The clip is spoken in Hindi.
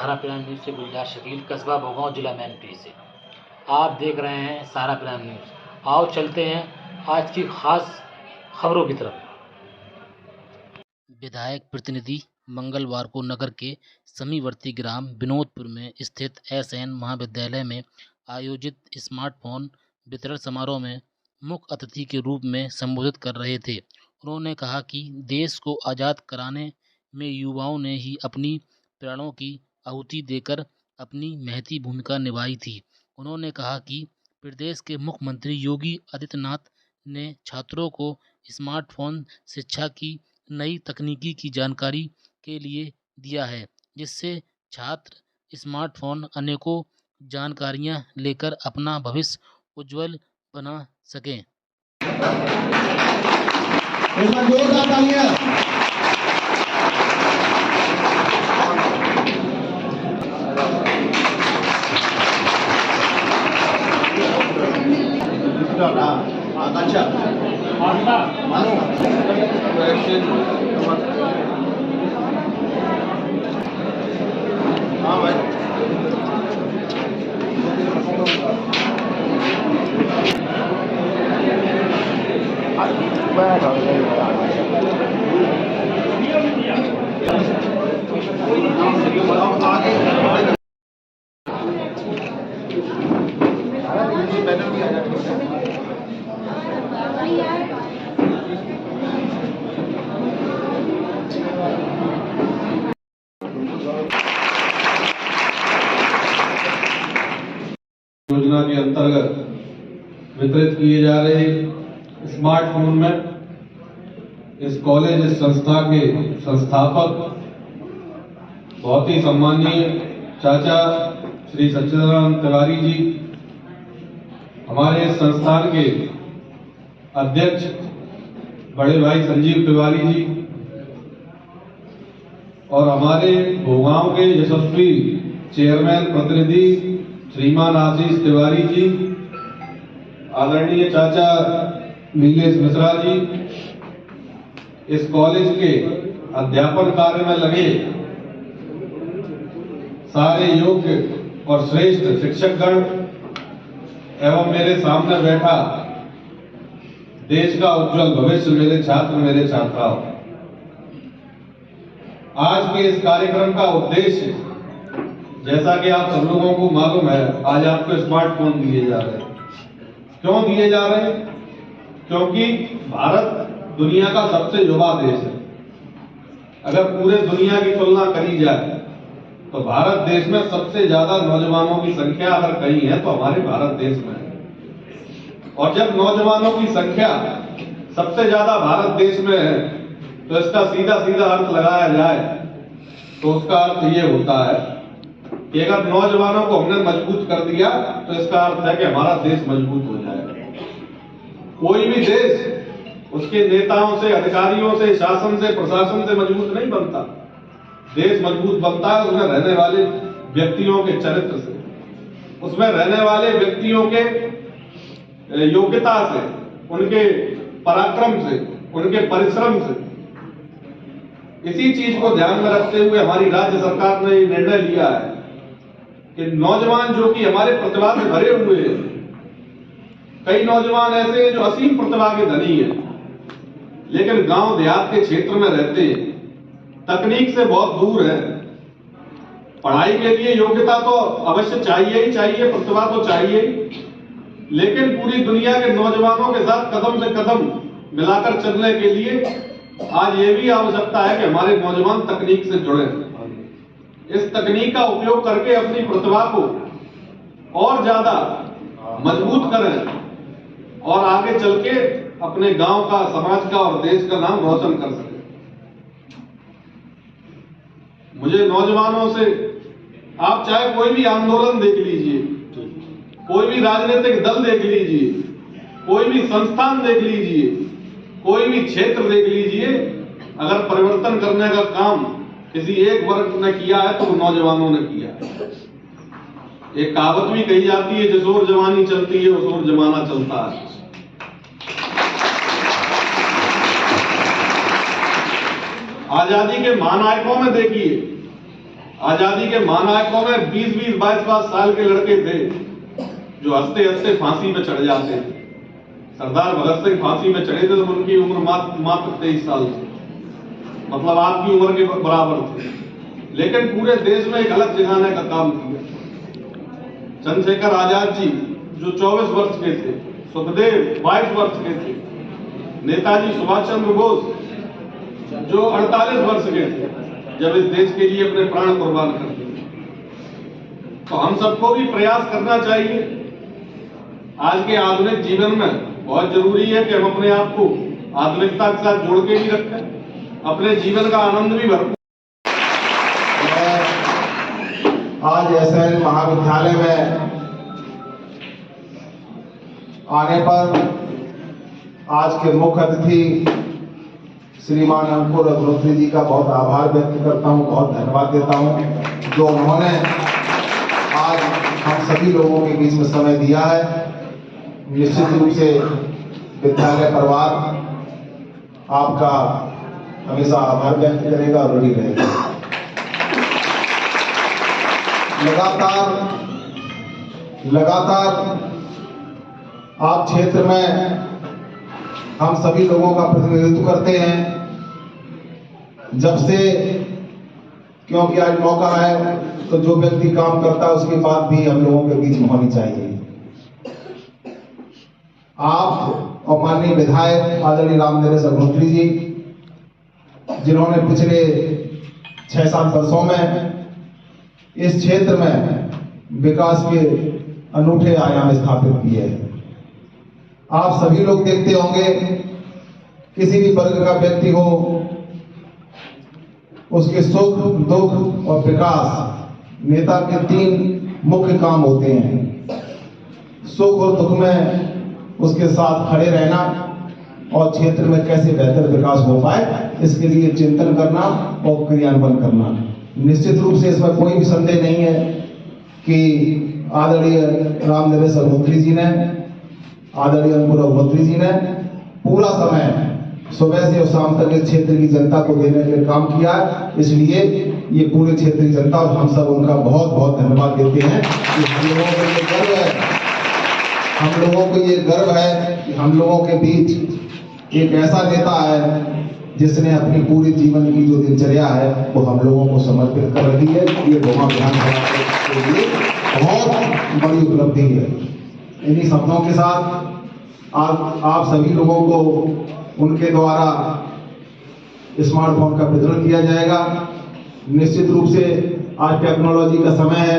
सहारा प्राइम न्यूज़ से गुलजार शकील, कस्बा भोगांव, जिला मैनपुरी से। आप देख रहे हैं सहारा प्राइम न्यूज़। आओ चलते हैं आज की खास खबरों की तरफ। विधायक प्रतिनिधि मंगलवार को नगर के समीवर्ती ग्राम विनोदपुर में स्थित एसएन महाविद्यालय में आयोजित स्मार्टफोन वितरण समारोह में मुख्य अतिथि के रूप में संबोधित कर रहे थे। उन्होंने कहा कि देश को आज़ाद कराने में युवाओं ने ही अपनी प्राणों की आहुति देकर अपनी महती भूमिका निभाई थी। उन्होंने कहा कि प्रदेश के मुख्यमंत्री योगी आदित्यनाथ ने छात्रों को स्मार्टफोन शिक्षा की नई तकनीकी की जानकारी के लिए दिया है, जिससे छात्र स्मार्टफोन अनेकों जानकारियां लेकर अपना भविष्य उज्जवल बना सकें। जोरदार तालियां। हाँ भाई। योजना के अंतर्गत वितरित किए जा रहे स्मार्टफोन में इस कॉलेज इस संस्था के संस्थापक बहुत ही सम्मानीय चाचा श्री सच्चिदानंद तिवारी जी, हमारे संस्थान के अध्यक्ष बड़े भाई संजीव तिवारी जी और हमारे भोगांव के यशस्वी चेयरमैन प्रतिनिधि श्रीमान आशीष तिवारी जी, आदरणीय चाचा नीलेश मिश्रा जी, इस कॉलेज के अध्यापन कार्य में लगे सारे योग्य और श्रेष्ठ शिक्षकगण एवं मेरे सामने बैठा देश का उज्जवल भविष्य मेरे छात्र मेरे छात्राओं, आज के इस कार्यक्रम का उद्देश्य, जैसा कि आप सब लोगों को मालूम है, आज आपको स्मार्टफोन दिए जा रहे हैं। क्यों दिए जा रहे हैं? क्योंकि भारत दुनिया का सबसे युवा देश है। अगर पूरे दुनिया की तुलना करी जाए तो भारत देश में सबसे ज्यादा नौजवानों की संख्या अगर कहीं है तो हमारे भारत देश में है। और जब नौजवानों की संख्या सबसे ज्यादा भारत देश में है तो इसका सीधा सीधा अर्थ लगाया जाए तो उसका अर्थ ये होता है कि अगर नौजवानों को हमने मजबूत कर दिया तो इसका अर्थ है कि हमारा देश मजबूत हो जाएगा। कोई भी देश उसके नेताओं से, अधिकारियों से, शासन से, प्रशासन से मजबूत नहीं बनता। देश मजबूत बनता है उसमें रहने वाले व्यक्तियों के चरित्र से, उसमें रहने वाले व्यक्तियों के योग्यता से, उनके पराक्रम से, उनके परिश्रम से। इसी चीज को ध्यान में रखते हुए हमारी राज्य सरकार ने ये निर्णय लिया है कि नौजवान जो कि हमारे प्रतिभा से भरे हुए हैं, कई नौजवान ऐसे हैं जो असीम प्रतिभा के धनी हैं, लेकिन गांव देहात के क्षेत्र में रहते हैं, तकनीक से बहुत दूर है। पढ़ाई के लिए योग्यता तो अवश्य चाहिए ही चाहिए, प्रतिभा तो चाहिए ही, लेकिन पूरी दुनिया के नौजवानों के साथ कदम से कदम मिलाकर चलने के लिए आज ये भी आवश्यकता है कि हमारे नौजवान तकनीक से जुड़े, इस तकनीक का उपयोग करके अपनी प्रतिभा को और ज्यादा मजबूत करें और आगे चल के अपने गांव का, समाज का और देश का नाम रोशन कर सके। मुझे नौजवानों से, आप चाहे कोई भी आंदोलन देख लीजिए, कोई भी राजनीतिक दल देख लीजिए, कोई भी संस्थान देख लीजिए, कोई भी क्षेत्र देख लीजिए, अगर परिवर्तन करने का काम किसी एक वर्ग ने किया है तो वो नौजवानों ने किया है। एक कहावत भी कही जाती है, जिस ओर जवानी चलती है उस ओर जमाना चलता है। आजादी के महानायकों में देखिए, आजादी के महानायकों में 20-20, 22-22 साल के लड़के थे जो हंसते हंसते फांसी पे चढ़ जाते थे। सरदार भगत सिंह फांसी पे चढ़े थे तो उनकी उम्र मात्र 23 साल थी, मतलब आपकी उम्र के बराबर थे, लेकिन पूरे देश में एक अलग जगाने का काम किया। चंद्रशेखर आजाद जी जो 24 वर्ष के थे, सुखदेव 22 वर्ष के थे, नेताजी सुभाष चंद्र बोस जो 48 वर्ष के थे जब इस देश के लिए अपने प्राण कुर्बान कर दिए। तो हम सबको भी प्रयास करना चाहिए। आज के आधुनिक जीवन में बहुत जरूरी है कि हम अपने आप को आधुनिकता के साथ जोड़ के भी रखें, अपने जीवन का आनंद भी भरपूर। आज एसएन महाविद्यालय में आने पर आज के मुख्य अतिथि श्रीमान अंकुर अग्निहोत्री जी का बहुत आभार व्यक्त करता हूं, बहुत धन्यवाद देता हूं जो उन्होंने आज हम सभी लोगों के बीच में समय दिया है। निश्चित रूप से विद्यालय परिवार आपका हमेशा आभार व्यक्त करेगा और ऋणी रहेगा। लगातार आप क्षेत्र में हम सभी लोगों का प्रतिनिधित्व करते हैं जब से, क्योंकि आज मौका है तो जो व्यक्ति काम करता है उसकी बात भी हम लोगों के बीच में होनी चाहिए। आप और माननीय विधायक आदरणीय रामनरेश अग्निहोत्री जी जिन्होंने पिछले 6-7 वर्षों में इस क्षेत्र में विकास के अनूठे आयाम स्थापित किए हैं। आप सभी लोग देखते होंगे किसी भी वर्ग का व्यक्ति हो, उसके सुख दुख और विकास नेता के 3 मुख्य काम होते हैं। सुख और दुख में उसके साथ खड़े रहना और क्षेत्र में कैसे बेहतर विकास हो पाए इसके लिए चिंतन करना और क्रियान्वयन करना। निश्चित रूप से इसमें कोई भी संदेह नहीं है कि आदरणीय रामनरेश अग्निहोत्री जी ने, आदरणीय अंकुर अग्निहोत्री जी ने पूरा समय सुबह से और शाम तक इस क्षेत्र की जनता को देने के लिए काम किया। इसलिए ये पूरे क्षेत्र की जनता और हम सब उनका बहुत बहुत धन्यवाद देते हैं कि हम लोगों को ये गर्व है, हम लोगों को ये गर्व है कि हम लोगों के बीच एक ऐसा नेता है जिसने अपनी पूरी जीवन की जो दिनचर्या है वो हम लोगों को समर्पित कर रही है। ये गोमा विधानसभा के लिए बहुत बड़ी उपलब्धि है। इन्हीं शब्दों के साथ आप सभी लोगों को उनके द्वारा स्मार्टफोन का वितरण किया जाएगा। निश्चित रूप से आज टेक्नोलॉजी का समय है,